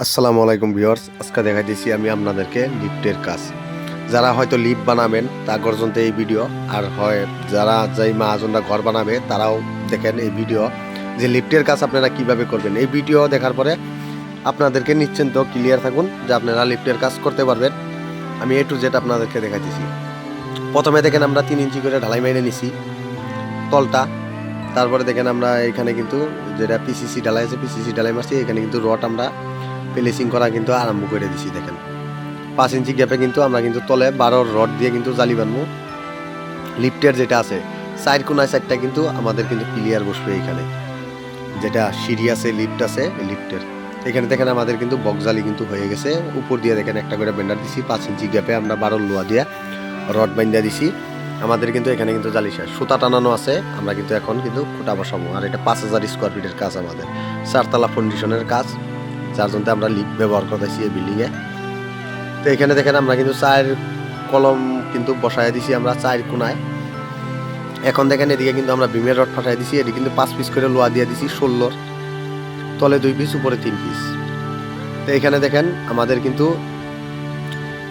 আসসালামু আলাইকুম ভিউয়ার্স, আজকে দেখাইতেছি আমি আপনাদেরকে লিফটের কাজ। যারা হয়তো লিফট বানাবেন তা পর্যন্ত এই ভিডিও, আর হয় যারা যেই মহাজনরা ঘর বানাবে তারাও দেখেন এই ভিডিও, যে লিফটের কাজ আপনারা কিভাবে করবেন। এই ভিডিও দেখার পরে আপনাদেরকে নিশ্চিন্ত ক্লিয়ার থাকুন যে আপনারা লিফটের কাজ করতে পারবেন। আমি A to Z আপনাদেরকে দেখাইতেছি। প্রথমে দেখেন আমরা 3 ইঞ্চি করে ঢালাই মেরে নিছি তলটা। তারপরে দেখেন আমরা এখানে কিন্তু যেটা পিসিসি ঢালাই আছে, পিসিসি ঢালাই মারছি। এখানে কিন্তু রড আমরা প্লেসিং করা কিন্তু আরম্ভ করে দিছি। দেখেন 5 ইঞ্চি গ্যাপে কিন্তু আমরা কিন্তু তলে 12 রড দিয়ে কিন্তু জালি বানবো। লিফটের যেটা আছে সাইড কোনায় সাইডটা কিন্তু আমাদের কিন্তু ক্লিয়ার বসবে। এখানে যেটা সিঁড়ি আছে, লিফট আছে, লিফটের এখানে দেখেন আমাদের কিন্তু বক্স জালি কিন্তু হয়ে গেছে। উপর দিয়ে দেখেন একটা করে বেন্ডার দিছি। 5 ইঞ্চি গ্যাপে আমরা 12 লোহা দিয়ে রড বাইন্দা দিছি। আমাদের কিন্তু এখানে কিন্তু জালি শেষ, সুতা টানানো আছে। আমরা কিন্তু এখন কিন্তু খুঁটা বসাবো। আর এটা 5000 স্কোয়ার ফিটের কাজ, আমাদের 4তলা ফাউন্ডেশনের কাজ, যার জন্য আমরা লিফট ব্যবহার করতেছি এই বিল্ডিংয়ে। তো এখানে দেখেন আমরা কিন্তু 4 কলম কিন্তু বসায় দিছি আমরা 4 কোনায়। এখন দেখেন এদিকে কিন্তু আমরা বিমের রড ফাটাই দিছি। এটি কিন্তু 5 পিস করে লোহা দিয়ে দিছি 16, তলে 2 পিস উপরে 3 পিস। তো এখানে দেখেন আমাদের কিন্তু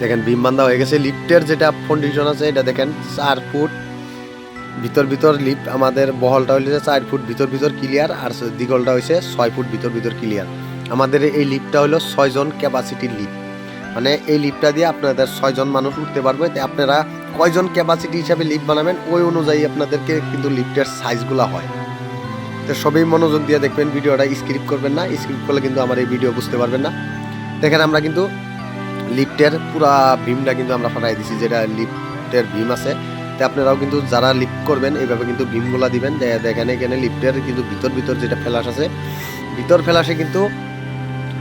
দেখেন বিম বান্ধা হয়ে গেছে। লিফটের যেটা ফাউন্ডেশন আছে এটা দেখেন 4 ফুট ভিতর লিফট, আমাদের বহলটা হইছে 4 ফুট ভিতর ক্লিয়ার, আর দিগলটা হইছে 6 ফুট ভিতর ক্লিয়ার। আমাদের এই লিফটটা হলো 6 জন ক্যাপাসিটির লিফট, মানে এই লিফটটা দিয়ে আপনাদের 6 জন মানুষ উঠতে পারবে। তো আপনারা কয়জন ক্যাপাসিটি হিসাবে লিফট বানাবেন ওই অনুযায়ী আপনাদেরকে কিন্তু লিফটের সাইজগুলো হয়। তো সবই মনোযোগ দিয়ে দেখবেন, ভিডিওটা স্ক্রিপ্ট করবেন না, স্ক্রিপ্ট করলে কিন্তু আমার এই ভিডিও বুঝতে পারবেন না। দেখেন আমরা কিন্তু লিফটের পুরা বিমটা কিন্তু আমরা ফাটাই দিছি, যেটা লিফটের বিম আছে। তো আপনারাও কিন্তু যারা লিফট করবেন এইভাবে কিন্তু বিমগুলা দিবেন। দেখেন এখানে লিফটের কিন্তু ভিতর যেটা ফ্ল্যাশ আছে, ভিতর ফ্ল্যাশে কিন্তু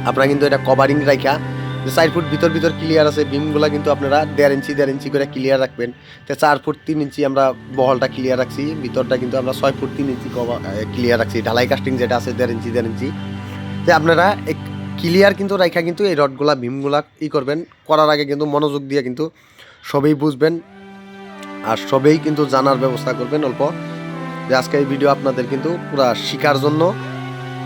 আপনারা কিন্তু এটা কভারিং রাখা, যে 4 ফুট ভিতর ক্লিয়ার আছে। বিমগুলা কিন্তু আপনারা 1.5 ইঞ্চি করে ক্লিয়ার রাখবেন। তো 4 ফুট 3 ইঞ্চি আমরা বহলটা ক্লিয়ার রাখছি, ভিতরটা কিন্তু আমরা 6 ফুট 3 ইঞ্চি ক্লিয়ার রাখছি। ঢালাই কাস্টিং যেটা আছে 1.5 ইঞ্চি। তো আপনারা ক্লিয়ার কিন্তু রাখা কিন্তু এই রডগুলা বিমগুলা করবেন। করার আগে কিন্তু মনোযোগ দিয়ে কিন্তু সবই বুঝবেন আর সবেই কিন্তু জানার ব্যবস্থা করবেন অল্প। যে আজকে এই ভিডিও আপনাদের কিন্তু পুরা শিখার জন্য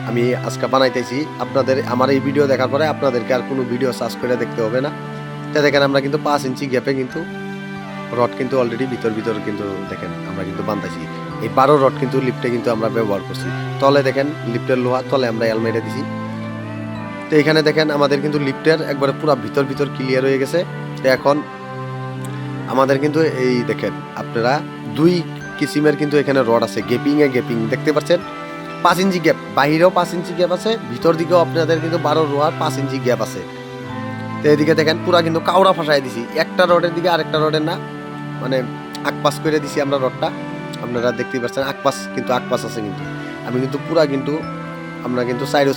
আমি আজকে বানাইতেছি। আপনাদের আমার এই ভিডিও দেখার পরে আপনাদেরকে আর কোনো ভিডিও সার্চ করে দেখতে হবে না। তো দেখেন আমরা কিন্তু 5 ইঞ্চি গ্যাপে কিন্তু রড কিন্তু অলরেডি ভিতর কিন্তু দেখেন আমরা কিন্তু বানতেছি। এই 12 রড কিন্তু লিফটে কিন্তু আমরা ব্যবহার করছি। তলে দেখেন লিফটের লোহা, তলে আমরা এল মেরে দিছি। তো এখানে দেখেন আমাদের কিন্তু লিফটের একবারে পুরো ভিতর ক্লিয়ার হয়ে গেছে। তো এখন আমাদের কিন্তু এই দেখেন আপনারা 2 কিসিমের কিন্তু এখানে রড আছে, গ্যাপিং দেখতে পাচ্ছেন। 5 ইঞ্চি গ্যাপ, বাহিরেও 5 ইঞ্চি গ্যাপ আছে, ভিতর দিকেও আপনাদের কিন্তু 12 রোয়ার 5 ইঞ্চি গ্যাপ আছে। তো এদিকে দেখেন পুরা কিন্তু কাউড়া ফাঁসাই দিছি, একটা রডের দিকে আরেকটা রডের না, মানে আকপাস করে দিছি আমরা রডটা। আপনারা দেখতেই পাচ্ছেন আকপাস আছে কিন্তু। আমি কিন্তু পুরা কিন্তু আমরা কিন্তু সাইড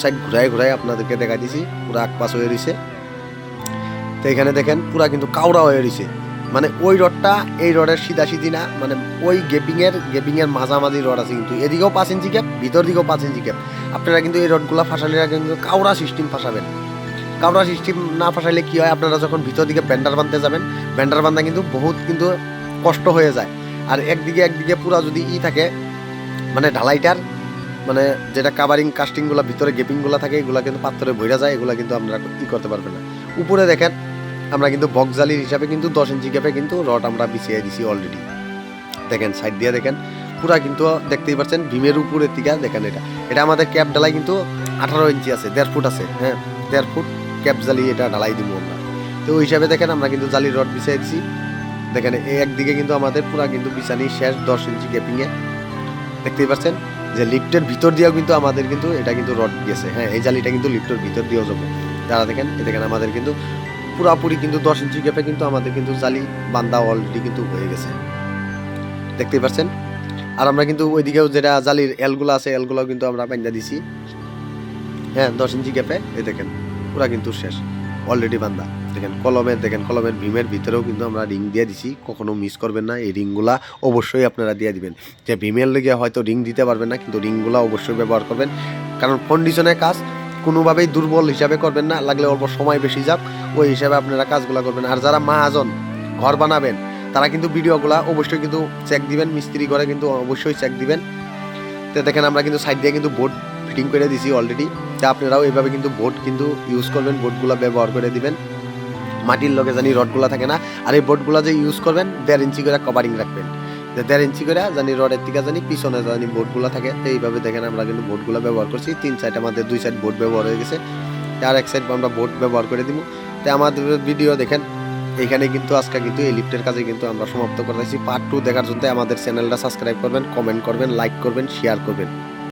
ঘুরাই আপনাদেরকে দেখাই দিছি, পুরা আকপাস হয়ে রয়েছে। তো এখানে দেখেন পুরা কিন্তু কাউড়া হয়ে রয়েছে, মানে ওই রডটা এই রডের সিধি না, মানে ওই গ্যাপিং এর মাঝামাঝি রড আছে কিন্তু। এদিকেও 5 ইঞ্চি গ্যাপ, ভিতর দিকেও 5 ইঞ্চি গ্যাপ। আপনারা কিন্তু এই রডগুলো ফাঁসালে কিন্তু কাউড়া সিস্টেম ফাঁসাবেন। কাউড়া সিস্টেম না ফাঁসাইলে কি হয়, আপনারা যখন ভিতর দিকে ব্যান্ডার বাঁধতে যাবেন, ব্যান্ডার বাঁধা কিন্তু বহুত কিন্তু কষ্ট হয়ে যায়। আর একদিকে পুরা যদি থাকে, মানে ঢালাইটার মানে যেটা কাভারিং কাস্টিংগুলো ভিতরে গ্যাপিংগুলো থাকে, এগুলো কিন্তু পাথরে ভইরা যায়, এগুলো কিন্তু আপনারা করতে পারবেন না। উপরে দেখেন আমরা কিন্তু বক্স জালির হিসাবে কিন্তু 10 ইঞ্চি গ্যাপে কিন্তু রড আমরা বিছিয়ে দিছি অলরেডি। দেখেন সাইড দিয়ে দেখেন পুরা কিন্তু দেখতেই পাচ্ছেন বিমের উপরের দিকে দেখেন। এটা আমাদের ক্যাপ ঢালাই কিন্তু 18 ইঞ্চি আছে, 1.5 ফুট আছে। হ্যাঁ, 1.5 ফুট ক্যাপ জালি এটা ঢালাই দিব আমরা। তো ওই হিসাবে দেখেন আমরা কিন্তু জালির রড বিছিয়ে দিছি। দেখেন এই একদিকে কিন্তু আমাদের পুরা কিন্তু বিছানি শেষ 10 ইঞ্চি গ্যাপিংয়ে। দেখতেই পাচ্ছেন যে লিফটের ভিতর দিয়েও কিন্তু আমাদের কিন্তু এটা কিন্তু রড গেছে। হ্যাঁ, এই জালিটা কিন্তু লিফটের ভিতর দিয়েও যাবো। যারা দেখেন দেখেন আমাদের কিন্তু পুরাপুরি কিন্তু 10 ইঞ্চি গ্যাপে কিন্তু আমাদের কিন্তু জালি বান্ধা অলরেডি কিন্তু হয়ে গেছে, দেখতেই পাচ্ছেন। আর আমরা কিন্তু ওইদিকেও যেটা জালির এলগুলো আছে, এলগুলো কিন্তু আমরা বান্ধা দিছি। হ্যাঁ, 10 ইঞ্চি গ্যাপে এই দেখেন পুরা কিন্তু শেষ অলরেডি বান্ধা। দেখেন কলমের ভীমের ভিতরেও কিন্তু আমরা রিং দিয়ে দিছি। কখনো মিস করবেন না, এই রিংগুলা অবশ্যই আপনারা দিয়ে দিবেন। যে ভীমের লেগে হয়তো রিং দিতে পারবেন না, কিন্তু রিংগুলা অবশ্যই ব্যবহার করবেন, কারণ ফাউন্ডেশনের কাজ কোনোভাবেই দুর্বল হিসাবে করবেন না। লাগলে অল্প সময় বেশি যাক ওই হিসাবে আপনারা কাজগুলো করবেন। আর যারা মহাজন ঘর বানাবেন তারা কিন্তু ভিডিওগুলা অবশ্যই কিন্তু চেক দিবেন, মিস্ত্রি ঘরে কিন্তু অবশ্যই চেক দিবেন। তো দেখেন আমরা কিন্তু সাইড দিয়ে কিন্তু বোর্ড ফিটিং করে দিছি অলরেডি। তা আপনারাও এইভাবে কিন্তু বোট কিন্তু ইউজ করবেন, বোটগুলো ব্যবহার করে দিবেন। মাটির লগে জানি রডগুলা থাকে না, আর এই বোটগুলা যে ইউজ করবেন 1.5 ইঞ্চি করে কভারিং রাখবেন, যে 1.5 ইঞ্চি করে জানি রডের থেকে জানি পিছনে জানি বোটগুলা থাকে। তো এইভাবে দেখেন আমরা কিন্তু বোটগুলা ব্যবহার করছি, 3 সাইড আমাদের 2 সাইড বোট ব্যবহার হয়ে গেছে, আর এক সাইড আমরা বোট ব্যবহার করে দিব। তো আমাদের ভিডিও দেখেন এখানে কিন্তু আজকে কিন্তু এই লিফটের কাজে কিন্তু আমরা সমাপ্ত করতেছি। পার্ট 2 দেখার জন্য আমাদের চ্যানেলটা সাবস্ক্রাইব করবেন, কমেন্ট করবেন, লাইক করবেন, শেয়ার করবেন।